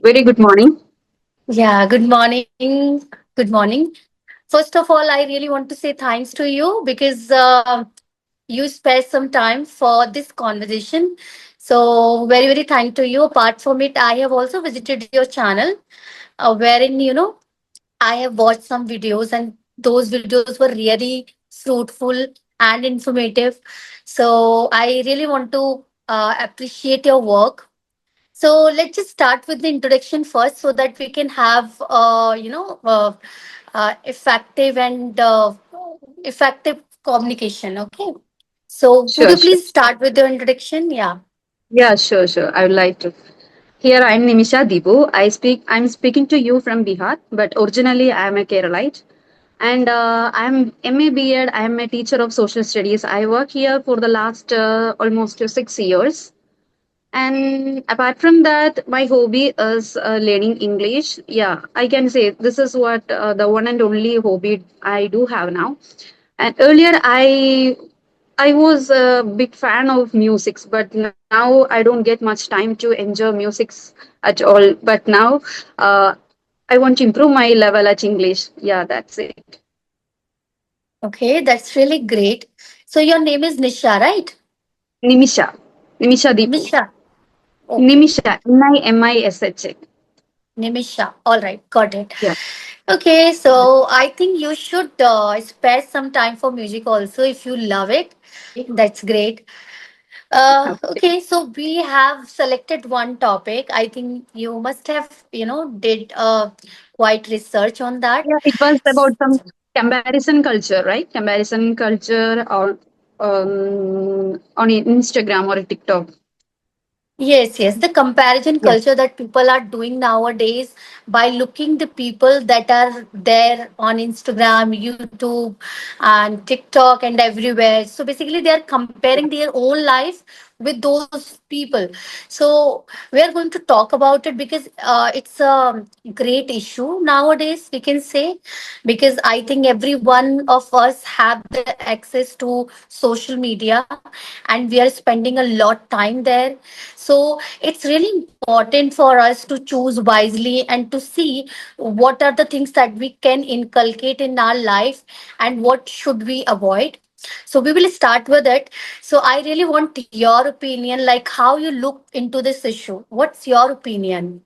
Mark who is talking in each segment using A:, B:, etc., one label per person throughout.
A: Very good morning.
B: Yeah, good morning. Good morning. First of all, I really want to say thanks to you because you spared some time for this conversation. So, very, very thank to you. Apart from it, I have also visited your channel wherein, I have watched some videos and those videos were really fruitful and informative. So, I really want to appreciate your work. So let's just start with the introduction first, so that we can have, effective and effective communication. Okay. So would
A: Sure,
B: you
A: sure.
B: please start with your introduction? Yeah.
A: Yeah, sure, sure. I would like to. Here I am Nimisha Dibu. I'm speaking to you from Bihar, but originally I am a Keralite. And I'm MA BEd. I am a teacher of social studies. I work here for the last almost 6 years. And apart from that, my hobby is learning English. Yeah, I can say this is what the one and only hobby I do have now. And earlier, I was a big fan of musics, but now I don't get much time to enjoy musics at all. But now, uh, I want to improve my level at English. Yeah, that's it.
B: Okay, that's really great. So your name is Nisha, right?
A: Nimisha, Nimisha Deepu,
B: Nisha. Okay.
A: Nimisha, Nimisha.
B: Nimisha. All right, got it.
A: Yeah.
B: Okay, so I think you should spare some time for music also if you love it. That's great. Okay, so we have selected one topic. I think you must have, did quite research on that.
A: Yeah, it was about some comparison culture, right? Comparison culture on Instagram or TikTok.
B: Yes, yes, the comparison
A: Yeah.
B: culture that people are doing nowadays by looking the people that are there on Instagram, YouTube, and TikTok and everywhere. So basically, they are comparing their own life with those people. So we are going to talk about it because it's a great issue nowadays. We can say, because I think every one of us have the access to social media, and we are spending a lot time there. So it's really important for us to choose wisely and to see what are the things that we can inculcate in our life and what should we avoid. So we will start with it. So I really want your opinion, like how you look into this issue. What's your opinion?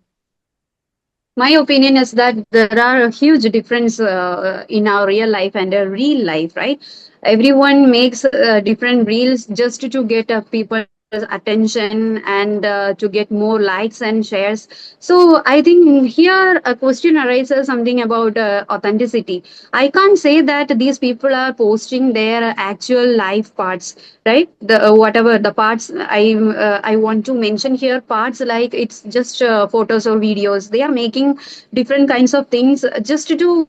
A: My opinion is that there are a huge difference in our real life and a real life, right? Everyone makes different reels just to get people's attention and to get more likes and shares. So I think here a question arises something about authenticity. I can't say that these people are posting their actual life parts, right? The whatever the parts I want to mention here, parts like it's just photos or videos. They are making different kinds of things just to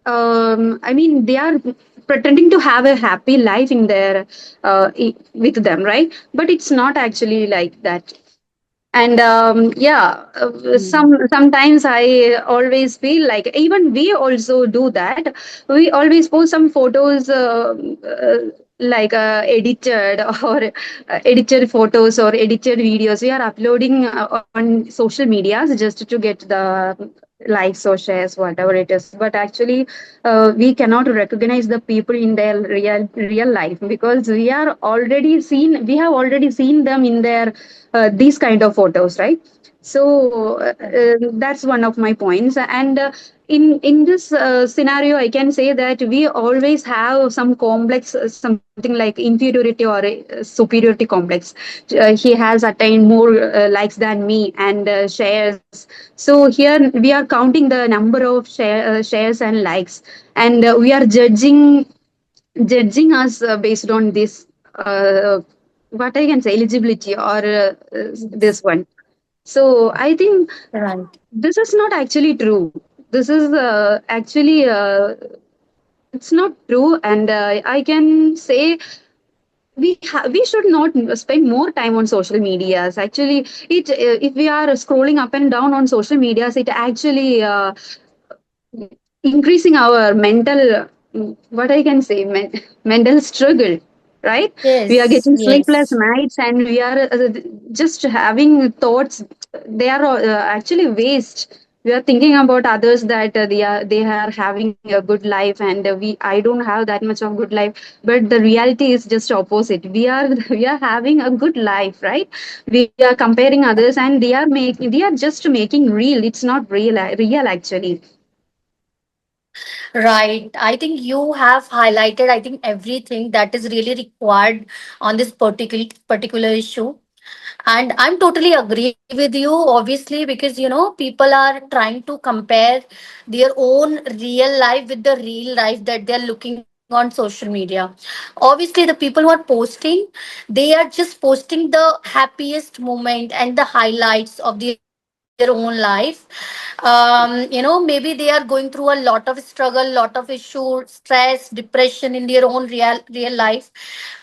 A: I mean, they are pretending to have a happy life in their with them, right? But it's not actually like that. And yeah, sometimes I always feel like even we also do that. We always post some photos like edited or edited photos or edited videos we are uploading on social medias just to get the likes or shares, whatever it is. But actually we cannot recognize the people in their real life, because we have already seen them in their these kind of photos, right? So that's one of my points. And in this scenario, I can say that we always have some complex, something like inferiority or superiority complex. He has attained more likes than me and shares. So here we are counting the number of shares and likes, and we are judging us based on this what I can say, eligibility or this one. So I think
B: Right.
A: this is not actually true. This is actually it's not true, and I can say we should not spend more time on social medias. Actually, it if we are scrolling up and down on social medias, it actually increasing our mental what I can say mental struggle. right? We are
B: Yes,
A: getting sleepless
B: yes.
A: nights, and we are just having thoughts. They are actually waste. We are thinking about others, that they are having a good life, and I don't have that much of good life. But the reality is just opposite. We are having a good life, right? We are comparing others, and they are just making real. It's not real actually.
B: Right. I think you have highlighted, I think, everything that is really required on this particular issue. And I'm totally agree with you, obviously, because people are trying to compare their own real life with the real life that they're looking on social media. Obviously, the people who are posting, they are just posting the happiest moment and the highlights of their own life. Maybe they are going through a lot of struggle, lot of issue, stress, depression in their own real life.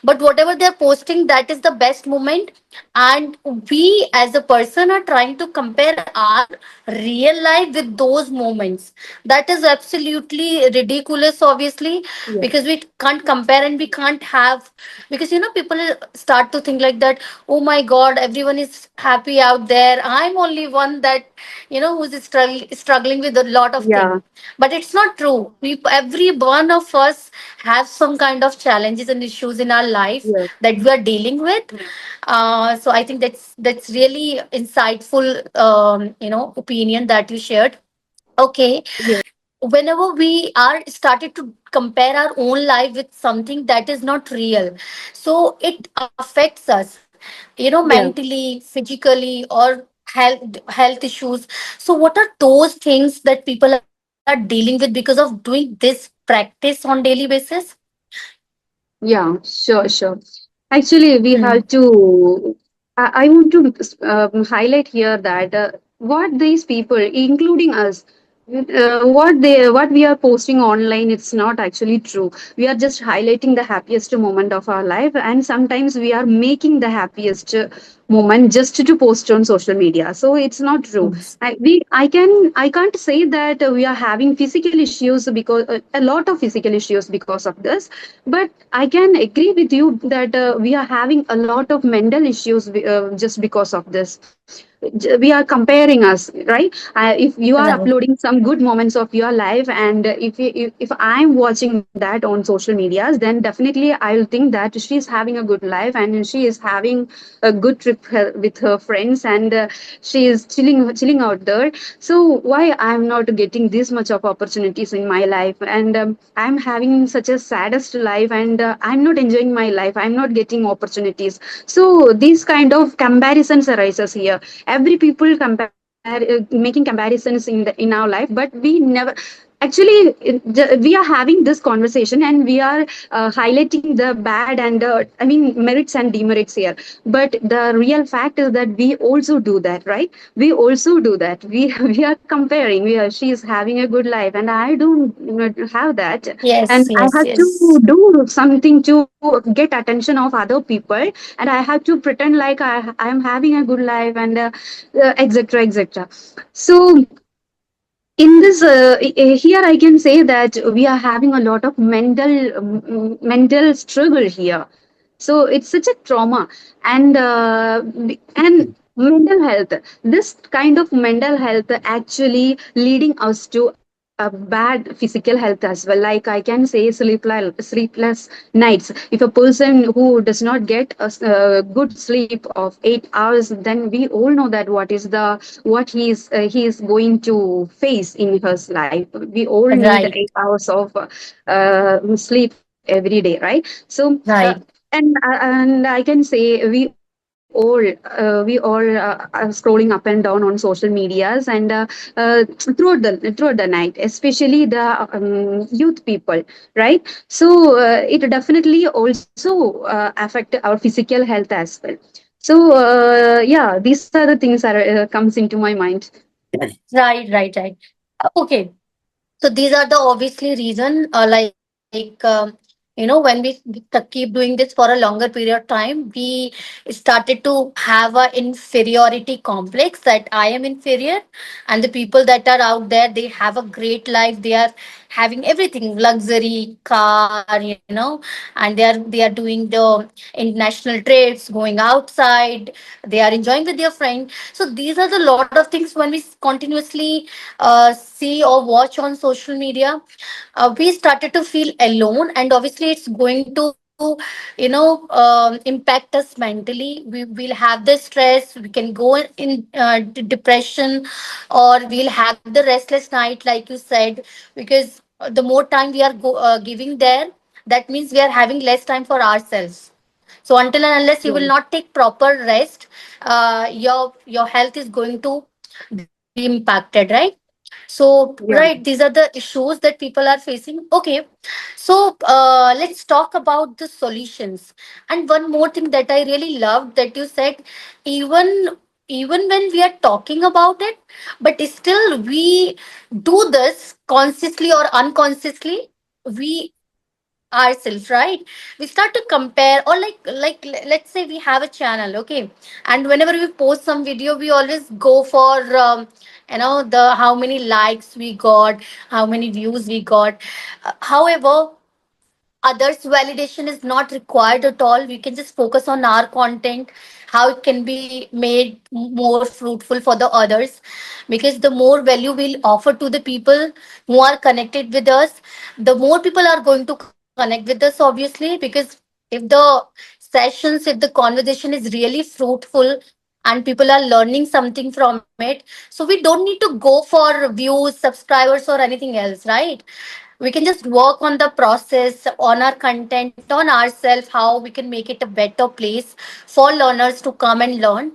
B: But whatever they're posting, that is the best moment. And we as a person are trying to compare our real life with those moments. That is absolutely ridiculous, obviously,
A: Yeah.
B: because we can't compare and we can't have, because people start to think like that. Oh my god, everyone is happy out there, I'm only one that who's struggling with a lot of things.
A: Yeah.
B: But it's not true. Every one of us have some kind of challenges and issues in our life
A: Yes.
B: that we are dealing with. So I think that's really insightful, opinion that you shared. Okay.
A: Yes.
B: Whenever we are started to compare our own life with something that is not real, so it affects us,
A: Yeah.
B: mentally, physically, or health issues. So what are those things that people are dealing with because of doing this practice on daily basis?
A: Yeah, sure, sure. Actually, we
B: Hmm.
A: have to. I want to highlight here that what these people, including us, what we are posting online, it's not actually true. We are just highlighting the happiest moment of our life, and sometimes we are making the happiest moment just to post on social media. So it's not true.
B: Yes.
A: I can't say that we are having physical issues, because a lot of physical issues because of this. But I can agree with you that we are having a lot of mental issues just because of this. We are comparing us, right? If you are
B: Right.
A: uploading some good moments of your life, and if I'm watching that on social medias, then definitely I'll think that she's having a good life, and she is having a good trip with her friends, and she is chilling out there. So why I'm not getting this much of opportunities in my life, and I'm having such a saddest life, and I'm not enjoying my life, I'm not getting opportunities. So these kind of comparisons arises here. Every people making comparisons in our life, but we never actually we are having this conversation, and we are highlighting the bad and merits and demerits here. But the real fact is that we also do that, right? We also do that. We are comparing. She is having a good life, and I don't have that.
B: Yes,
A: And I
B: yes,
A: have to
B: yes.
A: do something to get attention of other people, and I have to pretend like I am having a good life, and etc etc. So in this here I can say that we are having a lot of mental struggle here. So it's such a trauma, and mental health, this kind of mental health actually leading us to a bad physical health as well. Like I can say sleepless nights. If a person who does not get a good sleep of 8 hours, then we all know that what he is going to face in his life. We all need
B: Right,
A: 8 hours of sleep every day, right? So
B: right.
A: and I can say we all are scrolling up and down on social medias, and throughout the night, especially the youth people, right? So it definitely also affect our physical health as well. So yeah, these are the things that comes into my mind.
B: Right, right, right. Okay. So these are the obviously reason, when we keep doing this for a longer period of time, we started to have a inferiority complex that I am inferior, and the people that are out there, they have a great life, they are having everything, luxury car, and they are doing the international trips, going outside, they are enjoying with their friend. So these are the lot of things when we continuously see or watch on social media, we started to feel alone, and obviously it's going to impact us mentally. We'll have the stress, we can go in depression, or we'll have the restless night like you said, because the more time we are giving there, that means we are having less time for ourselves. So until and unless you will
A: Yeah.
B: not take proper rest, your health is going to be impacted, right? So, right,
A: Yeah.
B: these are the issues that people are facing. Okay, so let's talk about the solutions. And one more thing that I really loved that you said, even even when we are talking about it, but still we do this consciously or unconsciously. We ourselves, right? We start to compare, or let's say we have a channel, okay, and whenever we post some video, we always go for the how many likes we got, how many views we got. However, others validation is not required at all. We can just focus on our content, how it can be made more fruitful for the others, because the more value we'll offer to the people who are connected with us, the more people are going to connect with us, obviously, because if the sessions, if the conversation is really fruitful and people are learning something from it, so we don't need to go for views, subscribers, or anything else, right? We can just work on the process, on our content, on ourselves, how we can make it a better place for learners to come and learn.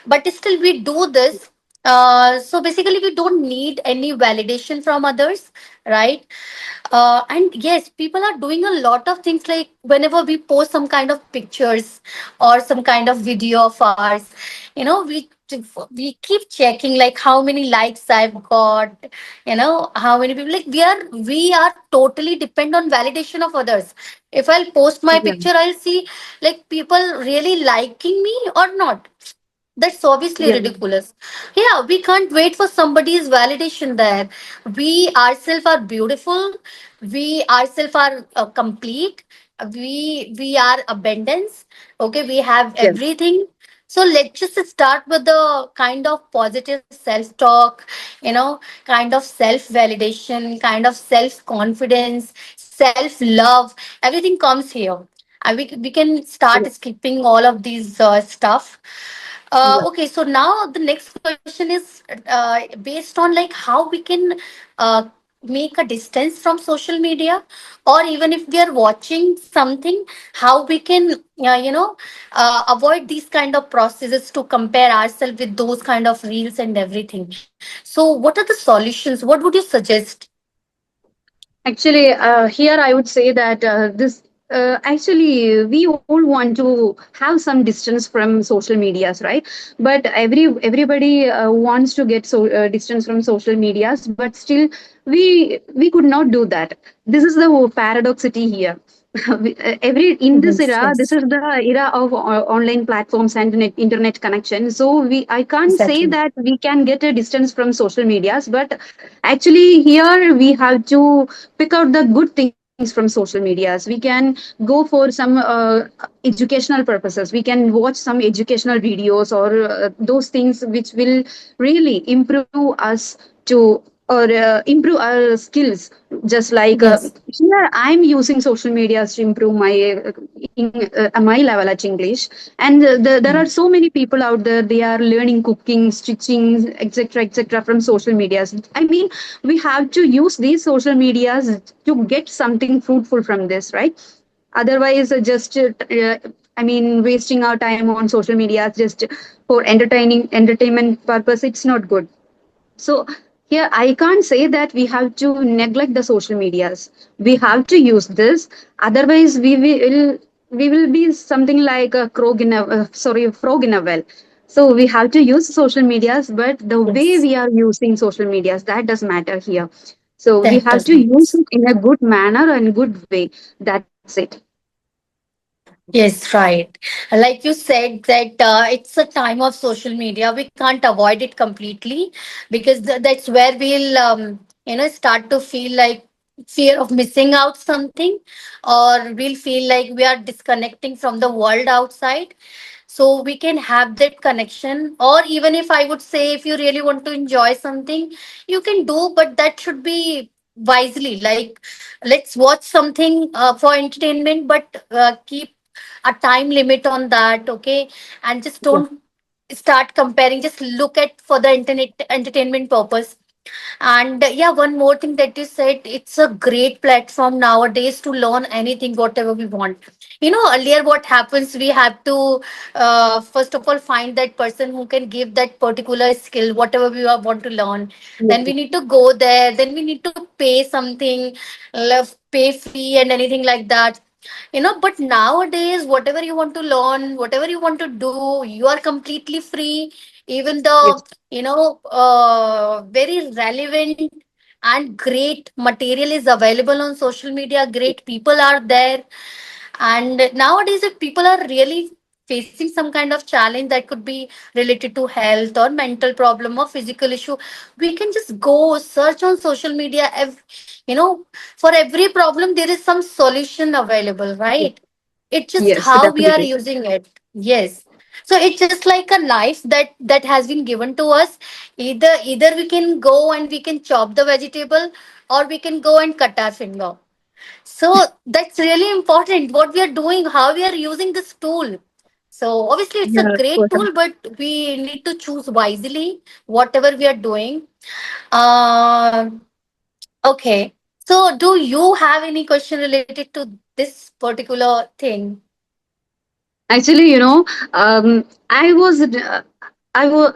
B: But still we do this, so basically we don't need any validation from others, right? And yes, people are doing a lot of things, like whenever we post some kind of pictures or some kind of video of ours, we keep checking like how many likes I've got, how many people, like we are totally depend on validation of others. If I'll post my
A: Yeah.
B: picture, I'll see like people really liking me or not. That's obviously
A: Yeah.
B: ridiculous. Yeah, we can't wait for somebody's validation there. We ourselves are beautiful. We ourselves are complete. We are abundance. Okay, we have
A: Yeah.
B: everything. So let's just start with the kind of positive self talk, kind of self validation, kind of self confidence, self love. Everything comes here. And we can
A: Yeah.
B: start skipping all of these stuff.
A: Yeah.
B: Okay, so now the next question is based on like how we can uh, make a distance from social media, or even if we are watching something, how we can avoid these kind of processes to compare ourselves with those kind of reels and everything. So, what are the solutions? What would you suggest?
A: Actually, here I would say that this actually we all want to have some distance from social medias, right? But everybody wants to get distance from social medias, but still we could not do that. This is the whole paradoxity here. Every in this
B: Yes,
A: era, this
B: yes,
A: is the era of online platforms and internet connection. So I can't say
B: exactly.
A: that we can get a distance from social medias, but actually here we have to pick out the good things from social medias. We can go for some educational purposes, we can watch some educational videos, or those things which will really improve us to, or improve our skills. Just like
B: Yes,
A: here I'm using social media to improve my level at English. And there are so many people out there, they are learning cooking, stitching, etc., etc., from social medias. I mean, we have to use these social medias to get something fruitful from this, right? Otherwise just I mean, wasting our time on social media just for entertainment purpose, it's not good. So here I can't say that we have to neglect the social medias. We have to use this. Otherwise, we will be something like a frog in a well. So we have to use social medias, but the way
B: yes,
A: we are using social medias, that does matter here. So we
B: that
A: have
B: does
A: to
B: make.
A: use it in a good manner and good way. That's it.
B: Yes, right. Like you said, that it's a time of social media. We can't avoid it completely, because that's where we'll, start to feel like fear of missing out something, or we'll feel like we are disconnecting from the world outside. So we can have that connection. Or even if I would say, if you really want to enjoy something, you can do, but that should be wisely. Like, let's watch something for entertainment, but keep a time limit on that, okay? And just
A: Yeah.
B: don't start comparing, just look at for the internet entertainment purpose. And yeah, one more thing that you said, it's a great platform nowadays to learn anything, whatever we want. You know, earlier what happens, we have to first of all find that person who can give that particular skill, whatever we want to learn. Then we
A: Yeah.
B: need to go there. Then we need to pay something, pay fee and anything like that. You know, but nowadays, whatever you want to learn, whatever you want to do, you are completely free. Even the,
A: Yes.
B: very relevant and great material is available on social media. Great people are there. And nowadays, if people are really facing some kind of challenge that could be related to health or mental problem or physical issue, we can just go search on social media. You know, for every problem, there is some solution available,
A: Yes.
B: right? It's just
A: Yes,
B: how we are
A: definitely.
B: using it. Yes. So it's just like a knife that has been given to us. Either we can go and we can chop the vegetable, or we can go and cut our finger. So that's really important what we are doing, how we are using this tool. So obviously it's a
A: Yeah,
B: great
A: for sure.
B: tool, but we need to choose wisely whatever we are doing. Uh, okay. So do you have any question related to this particular thing?
A: Actually, I was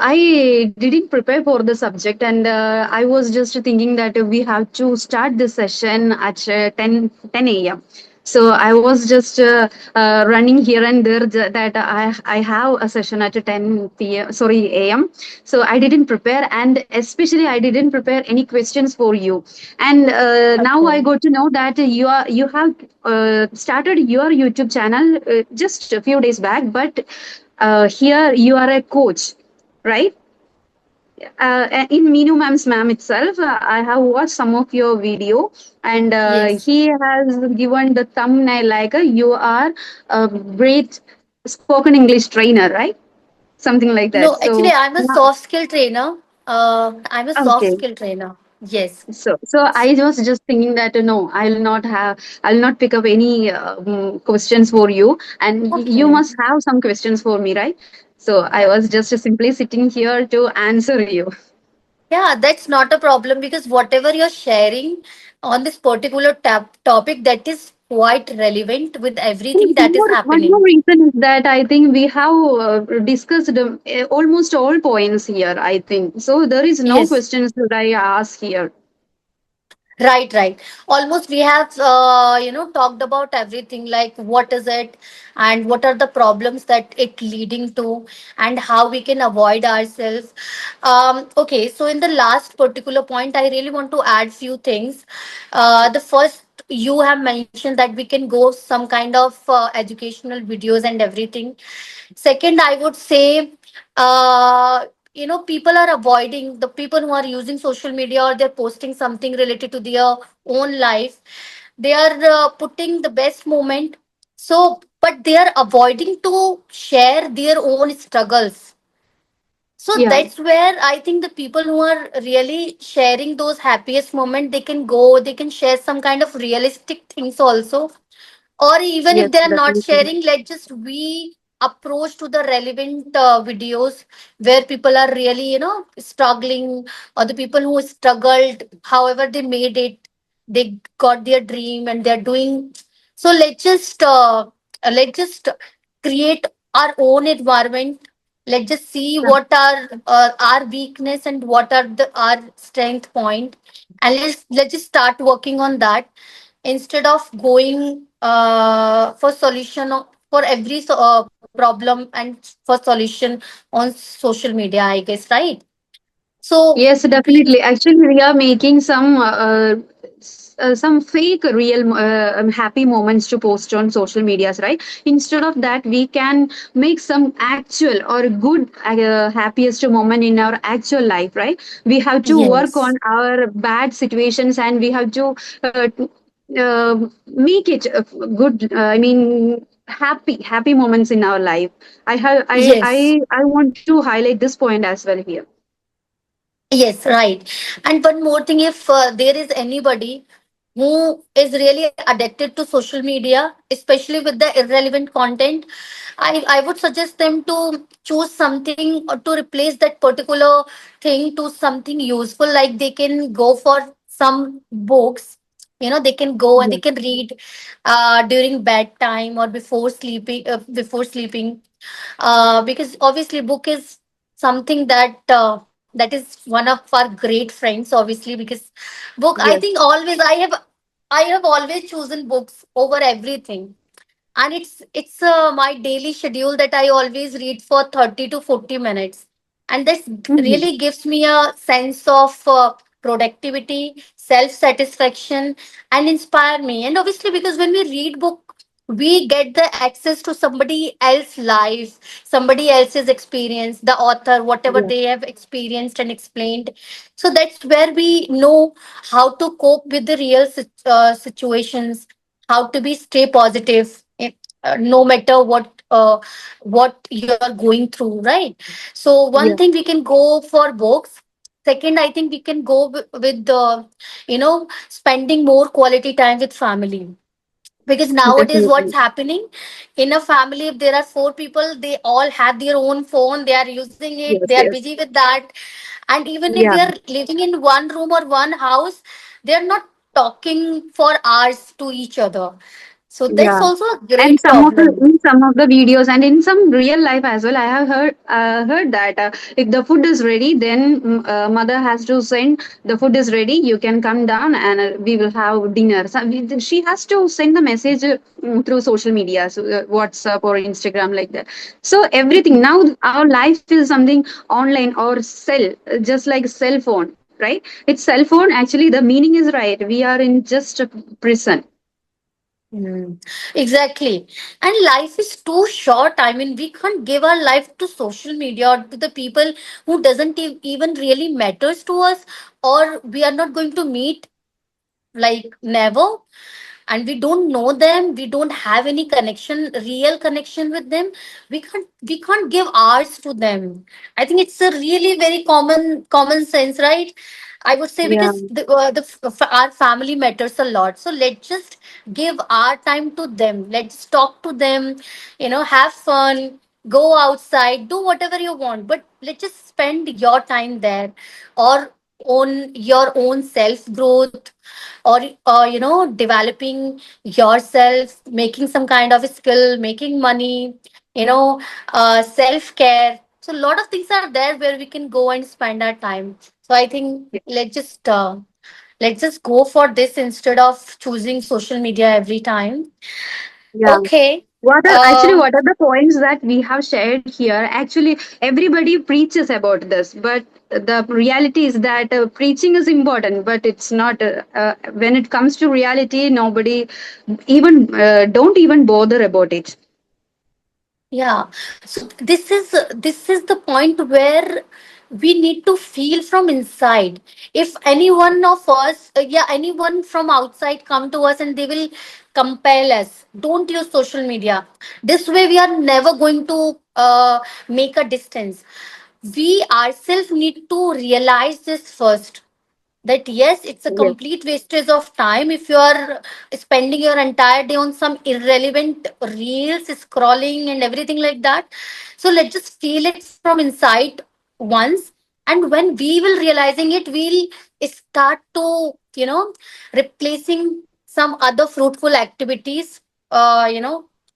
A: I didn't prepare for the subject, and I was just thinking that we have to start this session at 10 a.m. So I was just running here and there, that I have a session at 10 p.m. Sorry, a.m. So I didn't prepare, and especially I didn't prepare any questions for you. And now I
B: Okay.
A: got to know that you have started your YouTube channel just a few days back, but here you are a coach, right? In Meenu ma'am itself, I have watched some of your video, and
B: Yes.
A: he has given the thumbnail like you are a great spoken English trainer, right? Something like that.
B: No,
A: So
B: actually, I'm a
A: now,
B: soft skill trainer. I'm a soft
A: okay.
B: skill trainer. Yes.
A: So I was just thinking that no, I'll not pick up any questions for you, and you
B: Okay.
A: must have some questions for me, right? So I
B: Yeah.
A: was just simply sitting here to answer you.
B: Yeah, that's not a problem because whatever you're sharing on this particular topic, that is quite relevant with everything that is
A: One more
B: happening.
A: reason is that I think we have discussed almost all points here. I think so. There is no
B: Yes.
A: questions that I ask here.
B: Right, right. Almost we have, talked about everything like what is it and what are the problems that it leading to and how we can avoid ourselves. Okay, so in the last particular point, I really want to add few things. The first, you have mentioned that we can go some kind of educational videos and everything. Second, I would say, people are avoiding the people who are using social media or they're posting something related to their own life. They are putting the best moment. So, but they are avoiding to share their own struggles. So
A: Yeah.
B: that's where I think the people who are really sharing those happiest moments, they can go, they can share some kind of realistic things also. Or even
A: Yes,
B: if they are not
A: definitely.
B: sharing, let's just we approach to the relevant videos where people are really, struggling, or the people who struggled, however they made it, they got their dream and they're doing. So let's just create our own environment. Let's just see
A: Yeah.
B: what are our weakness and what are our strength point, and let's just start working on that instead of going for solution for every problem and for solution on social media, I guess, right? So
A: Yes,
B: we
A: definitely. Actually, we are making some some fake real happy moments to post on social medias, right? Instead of that, we can make some actual or good happiest moment in our actual life, right? We have to work on
B: Yes.
A: our bad situations, and we have to make it good, I mean happy moments in our life. I have
B: Yes.
A: I want to highlight this point as well here.
B: Yes, right. And one more thing, if there is anybody who is really addicted to social media, especially with the irrelevant content, I would suggest them to choose something or to replace that particular thing to something useful. Like they can go for some books. They can go and they
A: Yes,
B: can read during bedtime or before sleeping. Because obviously book is something that is one of our great friends, obviously, because book, I
A: yes,
B: think, always I have always chosen books over everything. And it's my daily schedule that I always read for 30 to 40 minutes, and this
A: hmm,
B: really gives me a sense of productivity, self satisfaction, and inspire me. And obviously, because when we read book, we get the access to somebody else's life, somebody else's experience, the author, whatever
A: yes,
B: they have experienced and explained. So that's where we know how to cope with the real situations, how to be stay positive, no matter what you're going through, right? So one
A: yes,
B: thing, we can go for books. Second, I think we can go with the spending more quality time with family. Because nowadays what's
A: definitely,
B: happening in a family, if there are four people, they all have their own phone, they are using it,
A: yes,
B: they are
A: yes,
B: busy with that. And even if
A: yeah,
B: they are living in one room or one house, they are not talking for hours to each other. So that's
A: yeah.
B: also a
A: And
B: great
A: some of the
B: problem.
A: in some of the videos and in some real life as well, I have heard that if the food is ready, then mother has to send the food is ready. You can come down and we will have dinner. So she has to send the message through social media, so WhatsApp or Instagram like that. So everything now, our life is something online or just like cell phone, right? It's cell phone. Actually, the meaning is right. We are in just a prison.
B: Mm, exactly. And life is too short. I mean, we can't give our life to social media or to the people who doesn't even really matters to us, or we are not going to meet, like, never. And we don't know them, we don't have any connection, real connection with them. We can't give ours to them. I think it's a really very common sense, right? I would say,
A: Yeah,
B: because our family matters a lot, so let's just give our time to them, let's talk to them, have fun, go outside, do whatever you want, but let's just spend your time there, or on your own self growth, or developing yourself, making some kind of a skill, making money, self care. So a lot of things are there where we can go and spend our time. So I think let's just go for this instead of choosing social media every time.
A: yeah.
B: Okay.
A: What
B: um
A: are the points that we have shared here? Actually, everybody preaches about this, but the reality is that preaching is important, but it's not. When it comes to reality, nobody even don't even bother about it.
B: Yeah. So this is the point where we need to feel from inside. If any one of us, anyone from outside come to us and they will compel us, don't use social media. This way, we are never going to make a distance. We ourselves need to realize this first, that yes, it's a
A: Yes,
B: complete wastage of time if you are spending your entire day on some irrelevant reels, scrolling and everything like that. So let's just feel it from inside once, and when we will realizing it, we'll start to replacing some other fruitful activities,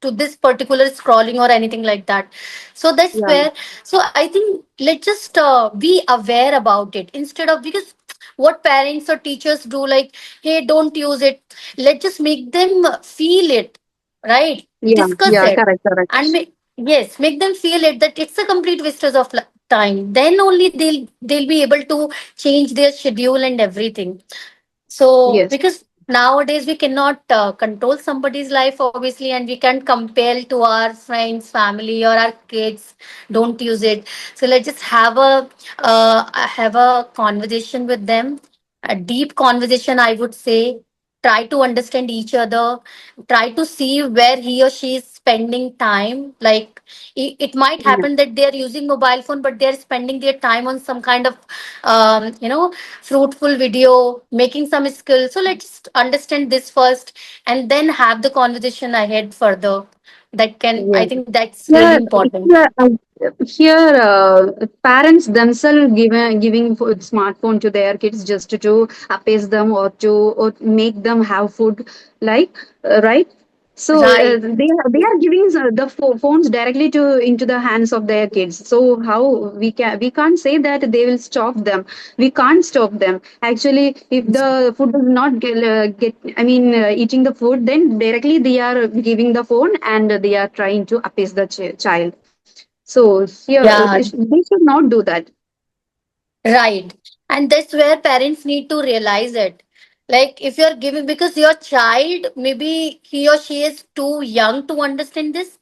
B: to this particular scrolling or anything like that. So that's
A: yeah,
B: where, so I think let's just be aware about it, instead of, because what parents or teachers do, like, hey, don't use it, let's just make them feel it, right?
A: yeah,
B: Discuss
A: yeah.
B: it,
A: Correct, correct.
B: and yes, make them feel it, that it's a complete wastage of time. Then only they'll be able to change their schedule and everything. So
A: Yes,
B: because Nowadays we cannot control somebody's life, obviously, and we can't compare to our friends, family, or our kids. Don't use it. So let's just have a conversation with them, a deep conversation, I would say. Try to understand each other. Try to see where he or she is spending time. Like it might
A: Yeah.
B: happen that they are using mobile phone, but they are spending their time on some kind of fruitful video, making some skills. So let's understand this first and then have the conversation ahead further. That can, I
A: Yeah.
B: think that's really
A: Here,
B: important.
A: here, parents themselves giving smartphone to their kids just to appease them or make them have food, like right. So
B: Right.
A: they are giving the phones directly to into the hands of their kids. So how we can't say that they will stop them. We can't stop them. Actually, if the food does not get I mean, eating the food, then directly they are giving the phone and they are trying to appease the child. So here
B: Yeah,
A: they should not do that.
B: right. And that's where parents need to realize it. Like if you're giving, because your child, maybe he or she is too young to understand this,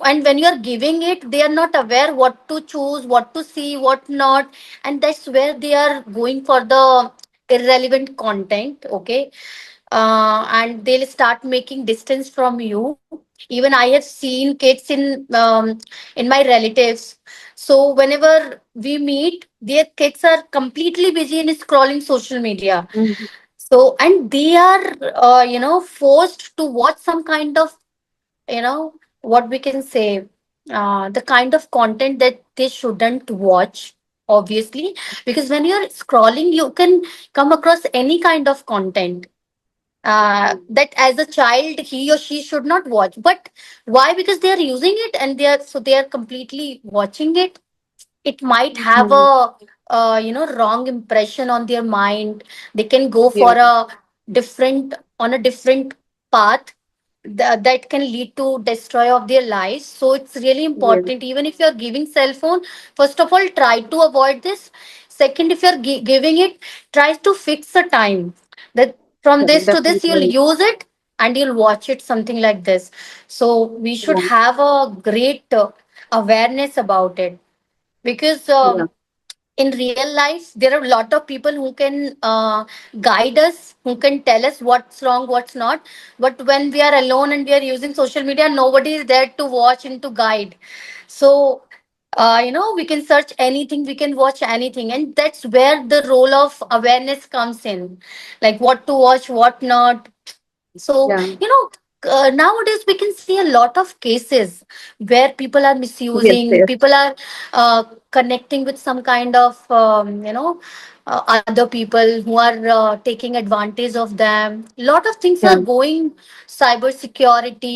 B: and when you're giving it, they are not aware what to choose, what to see, what not, and that's where they are going for the irrelevant content. Okay. And they'll start making distance from you. Even I have seen kids in my relatives. So whenever we meet, their kids are completely busy in scrolling social media.
A: Mhm.
B: So and they are forced to watch some kind of, what we can say, the kind of content that they shouldn't watch, obviously, because when you're scrolling you can come across any kind of content that as a child he or she should not watch. But why? Because they are using it and they are completely watching it. It might have
A: Mhm.
B: a wrong impression on their mind. They can go for
A: Yeah.
B: a different path that can lead to destroy of their lives. So it's really
A: Yeah.
B: important, even if you're giving cell phone, first of all try to avoid this. Second, if you're giving it, try to fix a time that from
A: Yeah,
B: this to this you'll
A: definitely.
B: use it and you'll watch it, something like this. So we should
A: Yeah.
B: have a great awareness about it, because
A: Yeah.
B: in real life there are a lot of people who can guide us, who can tell us what's wrong, what's not. But when we are alone and we are using social media, nobody is there to watch and to guide. So we can search anything, we can watch anything, and that's where the role of awareness comes in, like what to watch, what not. So,
A: Yeah.
B: nowadays we can see a lot of cases where people are
A: Yes.
B: misusing,
A: Yes.
B: people are connecting with some kind of, other people who are taking advantage of them. Lot of things
A: Yeah.
B: are going, cyber security,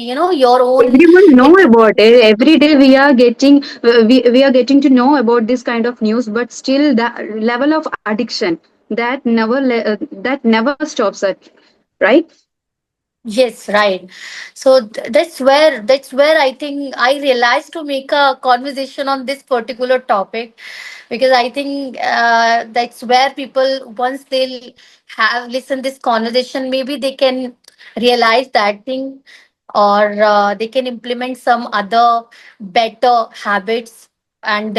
B: your own.
A: Everyone know
B: In,
A: about it. Every day we are getting to know about this kind of news, but still the level of addiction that never stops it, right?
B: yes, right. So that's where I think I realized to make a conversation on this particular topic, because I think that's where people, once they'll have listened this conversation, maybe they can realize that thing, or they can implement some other better habits, and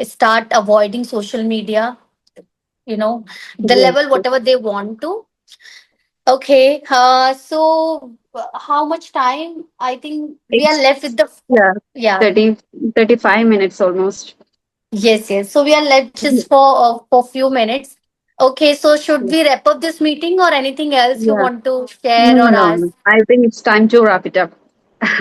B: start avoiding social media. You know, the
A: Yes,
B: level
A: yes.
B: whatever they want to. Okay, so how much time? I think we are
A: It's
B: left with the,
A: yeah,
B: yeah,
A: 30, 35 minutes almost.
B: yes, yes. So we are left
A: Yeah.
B: just for few minutes. Okay, so should we wrap up this meeting or anything else you
A: Yeah.
B: want to
A: No,
B: share or
A: no, no.
B: ask?
A: I think it's time to wrap it up.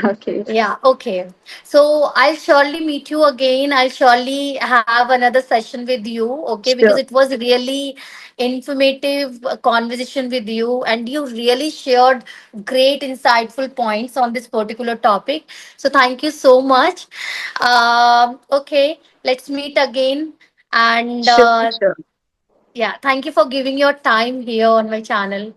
A: Okay.
B: Yeah, okay. So I'll surely meet you again. I'll surely have another session with you, okay? Because
A: Sure.
B: it was really informative conversation with you, and you really shared great insightful points on this particular topic. So thank you so much. Okay, let's meet again. And
A: Sure, sure.
B: yeah, thank you for giving your time here on my channel.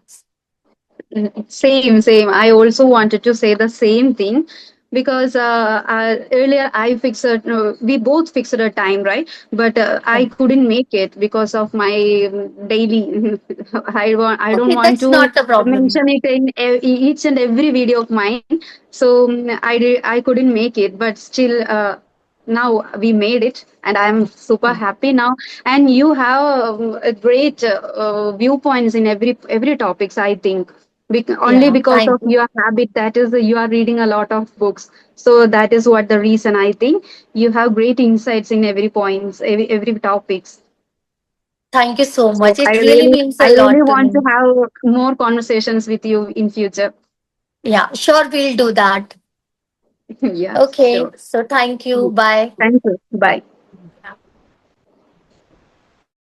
A: Same, same. I also wanted to say the same thing. because earlier I fixed we both fixed a time, right? But I couldn't make it because of my daily. I don't
B: Okay,
A: want
B: that's
A: to
B: not a problem.
A: mention it in each and every video of mine. So I couldn't make it, but still now we made it, and I'm super happy now. And you have a great viewpoints in every topics, I think. Only
B: Yeah,
A: because
B: thank
A: of
B: you.
A: your habit, that is you are reading a lot of books, so that is what the reason, I think. You have great insights in every points, every topics.
B: Thank you so
A: So
B: much. It really means a
A: I really
B: lot to
A: want to
B: me.
A: have more conversations with you in future.
B: Yeah, sure, we'll do that.
A: Yeah,
B: Okay,
A: sure.
B: so thank you. Bye.
A: Thank you, bye.